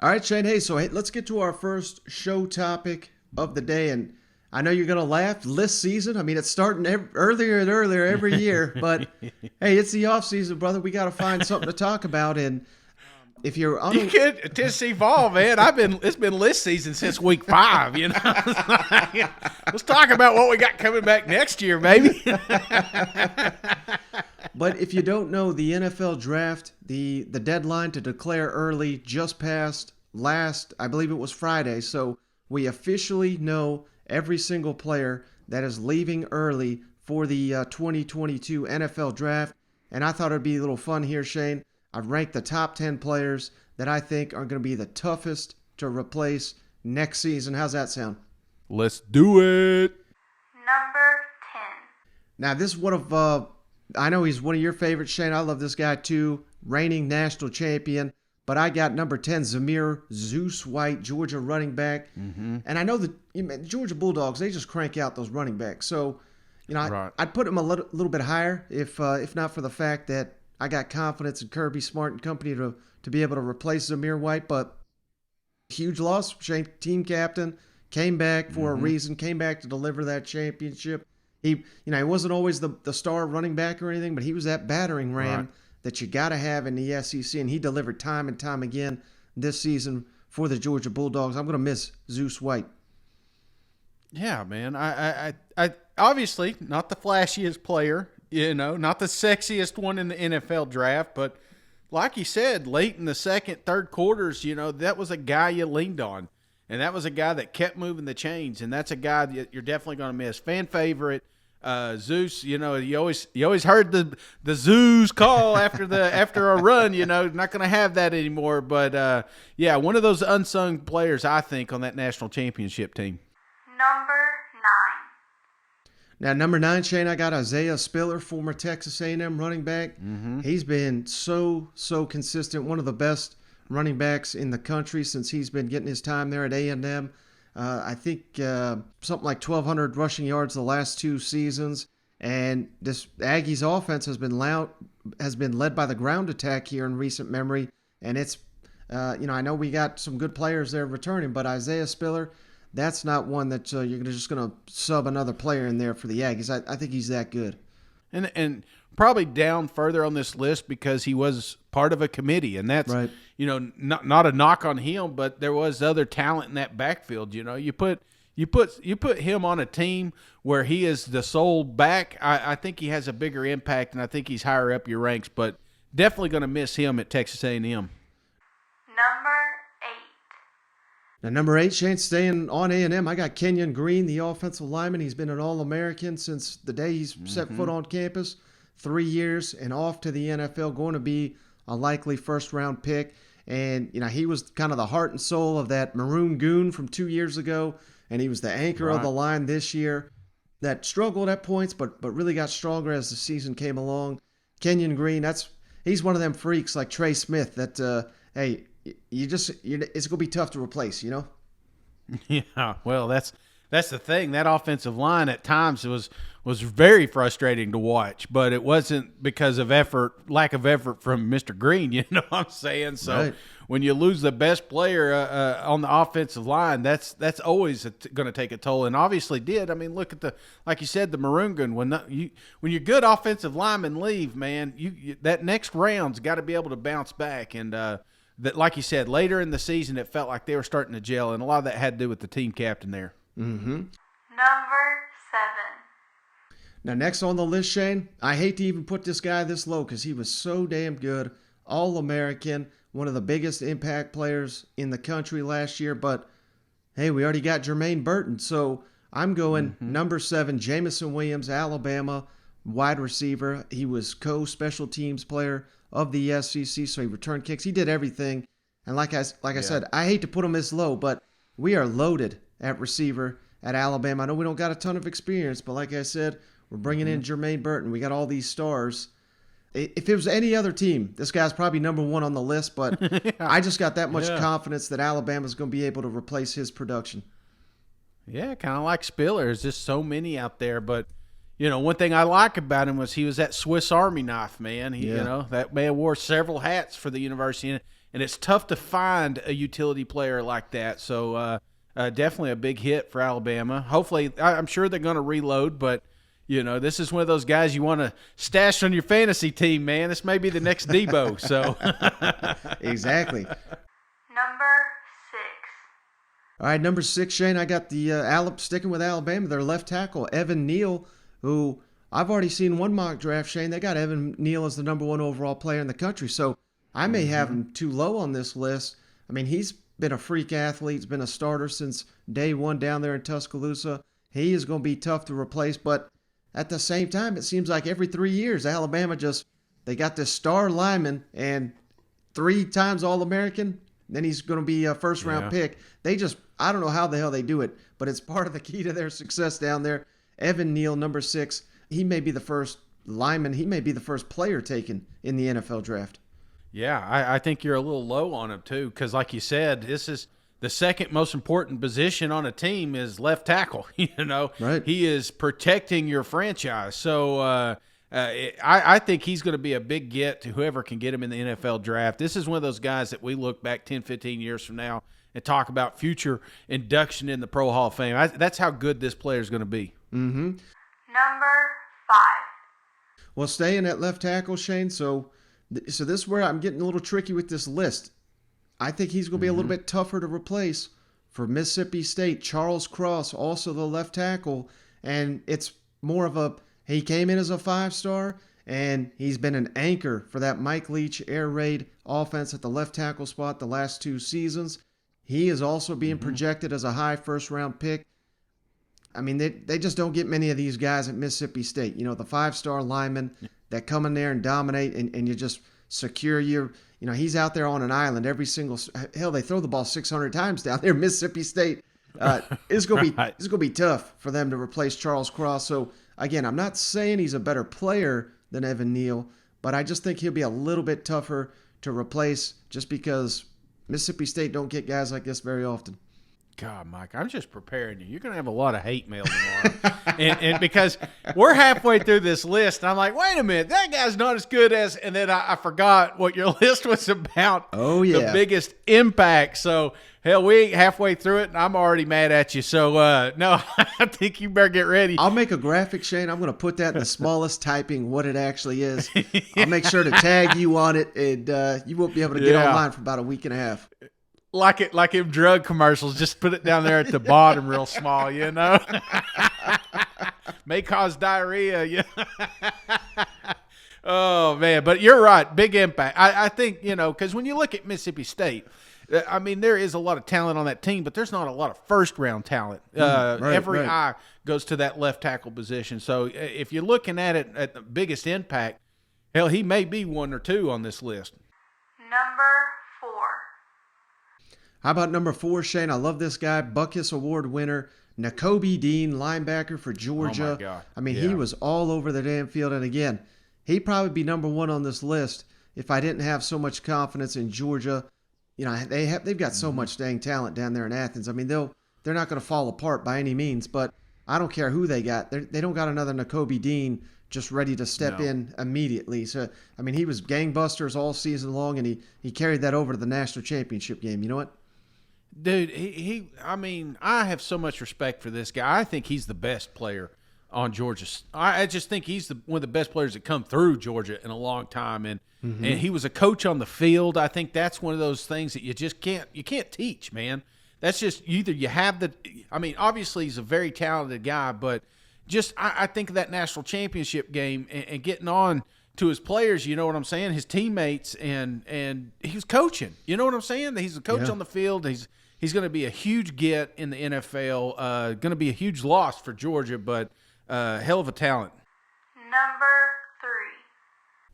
All right, Shane. Hey, let's get to our first show topic of the day. And I know you're going to laugh. List season. I mean, it's starting earlier and earlier every year. But hey, it's the off season, brother. We got to find something to talk about. And if you're on You could Tennessee Vol, man. It's been list season since week 5. You know, let's talk about what we got coming back next year, baby. But if you don't know, the NFL draft, the deadline to declare early just passed I believe it was Friday. So we officially know every single player that is leaving early for the 2022 NFL draft. And I thought it'd be a little fun here, Shane. I've ranked the top 10 players that I think are going to be the toughest to replace next season. How's that sound? Let's do it. Number 10. Now, this is one of, I know he's one of your favorites, Shane. I love this guy too. Reigning national champion. But I got number 10, ZAMIR, Zeus White, Georgia running back. Mm-hmm. And I know the Georgia Bulldogs, they just crank out those running backs. So, Right. I'd put him a little bit higher if not for the fact that I got confidence in Kirby Smart and company to be able to replace ZAMIR White. But huge loss. Shane, team captain, came back for a reason, came back to deliver that championship. He wasn't always the star running back or anything, but he was that battering ram that you got to have in the SEC, and he delivered time and time again this season for the Georgia Bulldogs. I'm going to miss Zeus White. Yeah, man. I obviously not the flashiest player, not the sexiest one in the NFL draft, but like you said, late in the second, third quarters, that was a guy you leaned on, and that was a guy that kept moving the chains, and that's a guy that you're definitely going to miss. Fan favorite. Zeus, you always heard the Zeus call after a run, not going to have that anymore. But one of those unsung players, I think, on that national championship team. Number 9. Now, number 9, Shane, I got Isaiah Spiller, former Texas A&M running back. Mm-hmm. He's been so consistent, one of the best running backs in the country since he's been getting his time there at A&M. I think something like 1,200 rushing yards the last 2 seasons. And this Aggies offense has been led by the ground attack here in recent memory. And it's, I know we got some good players there returning, but Isaiah Spiller, that's not one that you're just going to sub another player in there for the Aggies. I think he's that good. And probably down further on this list because he was part of a committee, and that's right. Not a knock on him, but there was other talent in that backfield. You put him on a team where he is the sole back. I think he has a bigger impact, and I think he's higher up your ranks. But definitely going to miss him at Texas A&M. Number 8. Now, number 8, Shane, staying on A&M, I got Kenyon Green, the offensive lineman. He's been an All-American since the day he's set foot on campus. 3 years and off to the NFL, going to be a likely first-round pick. And, he was kind of the heart and soul of that Maroon Goon from 2 years ago, and he was the anchor of the line this year that struggled at points but really got stronger as the season came along. Kenyon Green, he's one of them freaks like Trey Smith that, hey, it's going to be tough to replace, Yeah, well, that's the thing. That offensive line at times was very frustrating to watch, but it wasn't because of lack of effort from Mr. Green, you know what I'm saying? So when you lose the best player on the offensive line, that's always going to take a toll, and obviously did. I mean, look at like you said, the Maroon Gun. When your good offensive linemen leave, man, that next round's got to be able to bounce back, and that, like you said, later in the season, it felt like they were starting to gel, and a lot of that had to do with the team captain there. Mm-hmm. Number 7. Now, next on the list, Shane, I hate to even put this guy this low because he was so damn good. All-American, one of the biggest impact players in the country last year. But, hey, we already got Jermaine Burton. So I'm going number 7, Jameson Williams, Alabama, wide receiver. He was co-special teams player of the SEC, so he returned kicks. He did everything. And like I said, I hate to put him this low, but we are loaded at receiver at Alabama. I know we don't got a ton of experience, but like I said, we're bringing in Jermaine Burton. We got all these stars. If it was any other team, this guy's probably number 1 on the list, but I just got that much confidence that Alabama's going to be able to replace his production. Yeah, kind of like Spiller. There's just so many out there, but one thing I like about him was he was that Swiss Army knife, man. That man wore several hats for the university, and it's tough to find a utility player like that. So definitely a big hit for Alabama. Hopefully, I'm sure they're going to reload, but this is one of those guys you want to stash on your fantasy team, man. This may be the next Debo. So Exactly. Number 6. All right, number 6, Shane. I got the sticking with Alabama. Their left tackle, Evan Neal, who I've already seen one mock draft, Shane. They got Evan Neal as the number 1 overall player in the country. So I may have him too low on this list. I mean, he's been a freak athlete. He's been a starter since day one down there in Tuscaloosa. He is going to be tough to replace, but at the same time, it seems like every 3 years, Alabama they got this star lineman and 3 times All-American. Then he's going to be a first-round pick. I don't know how the hell they do it, but it's part of the key to their success down there. Evan Neal, number 6, he may be the first lineman. He may be the first player taken in the NFL draft. Yeah, I think you're a little low on him too, because like you said, this is the second most important position on a team is left tackle. Right. He is protecting your franchise. So I think he's going to be a big get to whoever can get him in the NFL draft. This is one of those guys that we look back 10, 15 years from now and talk about future induction in the Pro Hall of Fame. That's how good this player is going to be. Mm-hmm. Number 5. Well, staying at left tackle, Shane, so this is where I'm getting a little tricky with this list. I think he's going to be a little bit tougher to replace for Mississippi State. Charles Cross, also the left tackle, and it's more of he came in as a 5-star, and he's been an anchor for that Mike Leach air raid offense at the left tackle spot the last 2 seasons. He is also being projected as a high first-round pick. I mean, they just don't get many of these guys at Mississippi State. The 5-star linemen that come in there and dominate, and you just secure he's out there on an island every single – hell, they throw the ball 600 times down there. Mississippi State, it's going to be tough for them to replace Charles Cross. So, again, I'm not saying he's a better player than Evan Neal, but I just think he'll be a little bit tougher to replace just because Mississippi State don't get guys like this very often. God, Mike, I'm just preparing you. You're going to have a lot of hate mail tomorrow. and because we're halfway through this list, and I'm like, wait a minute, that guy's not as good as, and then I forgot what your list was about. Oh, yeah. The biggest impact. So, hell, we ain't halfway through it, and I'm already mad at you. So, no, I think you better get ready. I'll make a graphic, Shane. I'm going to put that in the smallest typing, what it actually is. I'll make sure to tag you on it, and you won't be able to get online for about a week and a half. Like in drug commercials, just put it down there at the bottom real small, May cause diarrhea, Oh, man, but you're right. Big impact. I think, because when you look at Mississippi State, I mean, there is a lot of talent on that team, but there's not a lot of first-round talent. Every eye goes to that left tackle position. So if you're looking at it at the biggest impact, hell, he may be 1 or 2 on this list. Number 4. How about number 4, Shane? I love this guy, Buckus Award winner, NAKOBE Dean, linebacker for Georgia. Oh, my God. I mean, he was all over the damn field. And again, he'd probably be number 1 on this list if I didn't have so much confidence in Georgia. They've got so much dang talent down there in Athens. I mean, they're not going to fall apart by any means, but I don't care who they got. They don't got another NAKOBE Dean just ready to step in immediately. So, I mean, he was gangbusters all season long, and he carried that over to the national championship game. You know what? Dude, I mean, I have so much respect for this guy. I think he's the best player on Georgia. I just think he's one of the best players that come through Georgia in a long time. And he was a coach on the field. I think that's one of those things that you just can't teach, man. That's just either you have obviously he's a very talented guy, but just I think of that national championship game and getting on to his players, you know what I'm saying? His teammates and he was coaching. You know what I'm saying? He's a coach on the field. He's going to be a huge get in the NFL. Going to be a huge loss for Georgia, but hell of a talent. Number 3.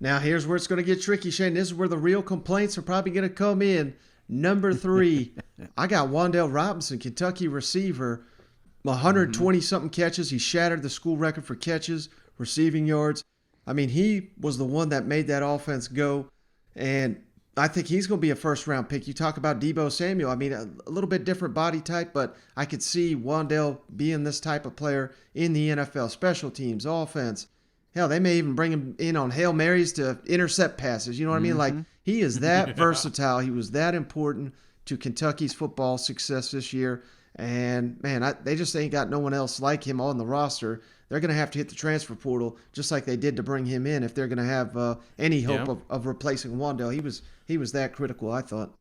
Now here's where it's going to get tricky, Shane. This is where the real complaints are probably going to come in. Number 3, I got WAN'DALE Robinson, Kentucky receiver, 120-something catches. He shattered the school record for catches, receiving yards. I mean, he was the one that made that offense go, and I think he's going to be a first-round pick. You talk about Deebo Samuel. I mean, a little bit different body type, but I could see WAN'DALE being this type of player in the NFL, special teams, offense. Hell, they may even bring him in on Hail Marys to intercept passes. You know what I mean? Like, he is that versatile. He was that important to Kentucky's football success this year. And, man, they just ain't got no one else like him on the roster. They're going to have to hit the transfer portal just like they did to bring him in if they're going to have any hope of replacing WAN'DALE. He was that critical, I thought.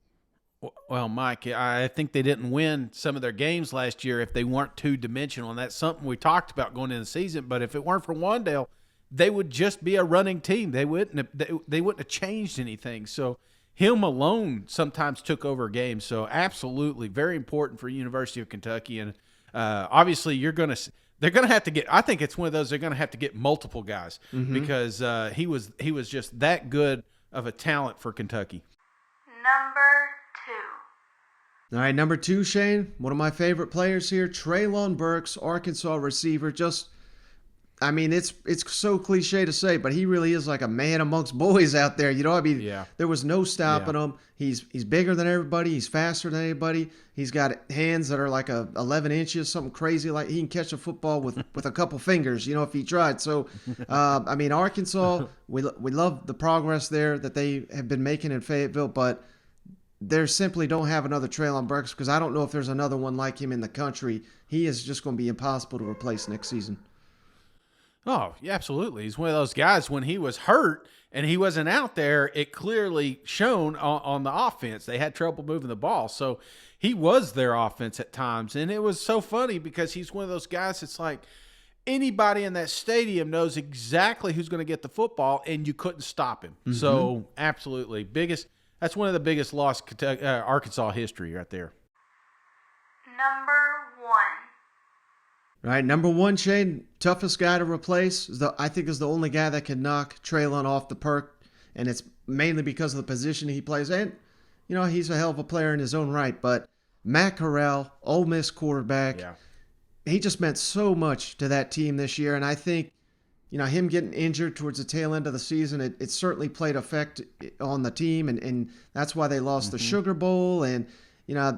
Well, Mike, I think they didn't win some of their games last year if they weren't two-dimensional, and that's something we talked about going into the season. But if it weren't for WAN'DALE, they would just be a running team. They wouldn't have changed anything. So him alone sometimes took over games. So absolutely very important for University of Kentucky. And obviously they're going to have to get – I think it's one of those they're going to have to get multiple guys because he was just that good of a talent for Kentucky. Number 2. All right, number 2, Shane, one of my favorite players here, TREYLON Burks, Arkansas receiver. Just, I mean, it's so cliche to say, but he really is like a man amongst boys out there. You know, I mean, there was no stopping him. He's bigger than everybody. He's faster than anybody. He's got hands that are like 11 inches, something crazy. Like he can catch a football with a couple fingers, you know, if he tried. So, I mean, Arkansas, we love the progress there that they have been making in Fayetteville, but they simply don't have another TREYLON Burks because I don't know if there's another one like him in the country. He is just going to be impossible to replace next season. Oh, yeah, absolutely. He's one of those guys when he was hurt and he wasn't out there, it clearly shown on the offense. They had trouble moving the ball. So he was their offense at times. And it was so funny because he's one of those guys that's like anybody in that stadium knows exactly who's going to get the football and you couldn't stop him. So absolutely. That's one of the biggest lost Arkansas history right there. Number 1. All right, number 1, Shane, toughest guy to replace. I think is the only guy that can knock TREYLON off the perk, and it's mainly because of the position he plays. And, you know, he's a hell of a player in his own right, but Matt Corral, Ole Miss quarterback, he just meant so much to that team this year, and I think, you know, him getting injured towards the tail end of the season, it certainly played effect on the team, and that's why they lost the Sugar Bowl. And, you know,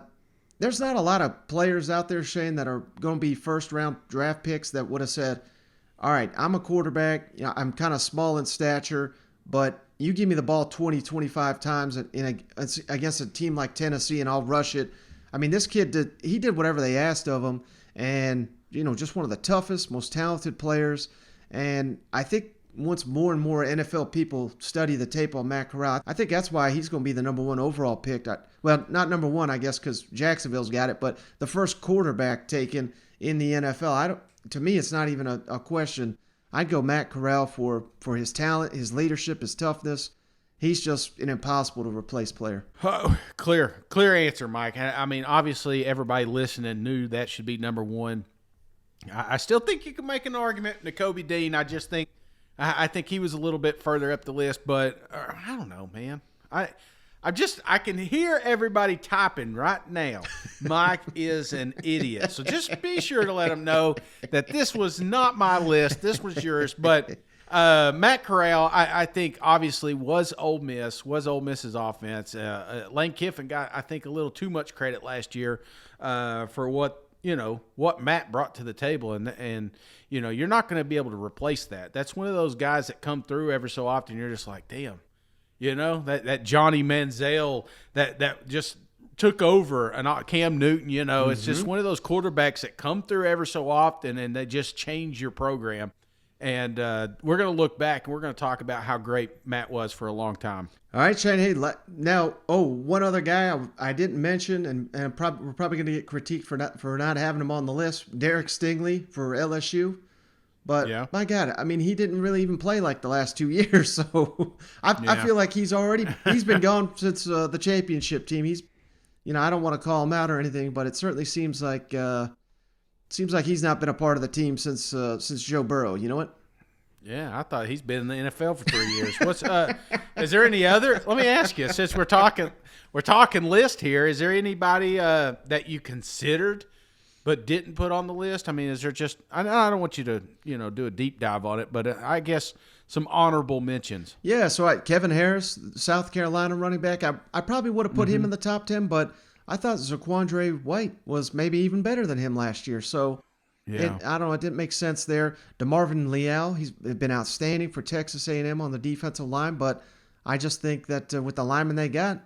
there's not a lot of players out there, Shane, that are going to be first-round draft picks that would have said, all right, I'm a quarterback, you know, I'm kind of small in stature, but you give me the ball 20, 25 times against a team like Tennessee, and I'll rush it. I mean, this kid did whatever they asked of him, and, you know, just one of the toughest, most talented players. And I think once more and more NFL people study the tape on Matt Corral, I think that's why he's going to be the number 1 overall pick. Well, not number 1, I guess, because Jacksonville's got it, but the first quarterback taken in the NFL. To me, it's not even a question. I'd go Matt Corral for his talent, his leadership, his toughness. He's just an impossible to replace player. Oh, clear answer, Mike. I mean, obviously, everybody listening knew that should be number 1. I still think you can make an argument, NAKOBE Dean. I think he was a little bit further up the list, but I don't know, man. I can hear everybody typing right now. Mike is an idiot. So just be sure to let him know that this was not my list. This was yours. But Matt Corral, I think, obviously was Ole Miss's offense. Lane Kiffin got, I think, a little too much credit last year for what Matt brought to the table, and you know, you're not going to be able to replace that. That's one of those guys that come through every so often. You're just like, damn, you know, that Johnny Manziel that just took over, and Cam Newton. You know, it's just one of those quarterbacks that come through every so often, and they just change your program. And we're going to look back, and we're going to talk about how great Matt was for a long time. All right, Shane. Hey, now, one other guy I didn't mention, and we're probably going to get critiqued for not having him on the list. Derek Stingley for LSU. But my God, I mean, he didn't really even play like the last 2 years. So I feel like he's been gone since the championship team. I don't want to call him out or anything, but it certainly seems like he's not been a part of the team since Joe Burrow. You know what? Yeah, I thought he's been in the NFL for 3 years. Is there any other? Let me ask you, since we're talking list here, is there anybody that you considered but didn't put on the list? I mean, is there just? I don't want you to do a deep dive on it, but I guess some honorable mentions. Yeah, so Kevin Harris, South Carolina running back. I probably would have put him in the top 10, but I thought Zaquandre White was maybe even better than him last year. So Yeah. I don't know. It didn't make sense there. DeMarvin Leal, he's been outstanding for Texas A&M on the defensive line, but I just think that with the lineman they got,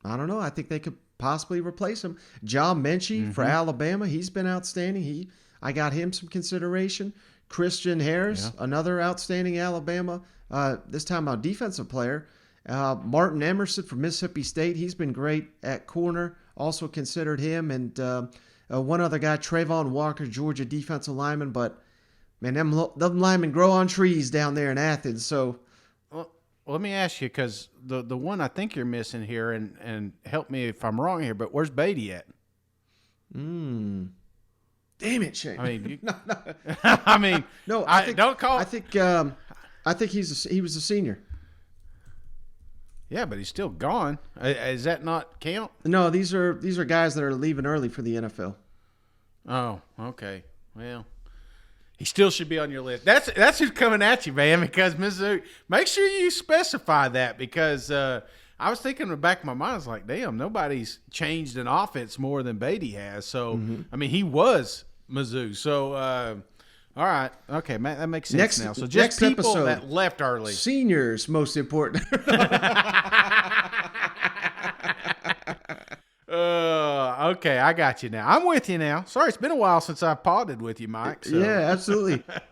I don't know. I think they could possibly replace him. John Mechie for Alabama, he's been outstanding. I got him some consideration. Christian Harris, another outstanding Alabama, this time a defensive player. Martin Emerson from Mississippi State, he's been great at corner. Also considered him. And one other guy, Trayvon Walker, Georgia defensive lineman. But, man, them linemen grow on trees down there in Athens. So, Well, let me ask you, because the one I think you're missing here, and help me if I'm wrong here, but where's Beatty at? damn it, Shane. I mean, no. I mean, No, don't call. I think he was a senior. Yeah, but he's still gone. Is that not count? No, these are guys that are leaving early for the NFL. Oh, okay. Well, he still should be on your list. That's who's coming at you, man. Because Mizzou, make sure you specify that, because I was thinking in the back of my mind, I was like, damn, nobody's changed an offense more than Beatty has. So I mean, he was Mizzou. So all right, okay, man, that makes sense now. So just people episode, that left early. Seniors most important. Okay, I got you now. I'm with you now. Sorry, it's been a while since I've potted with you, Mike. So. Yeah, absolutely.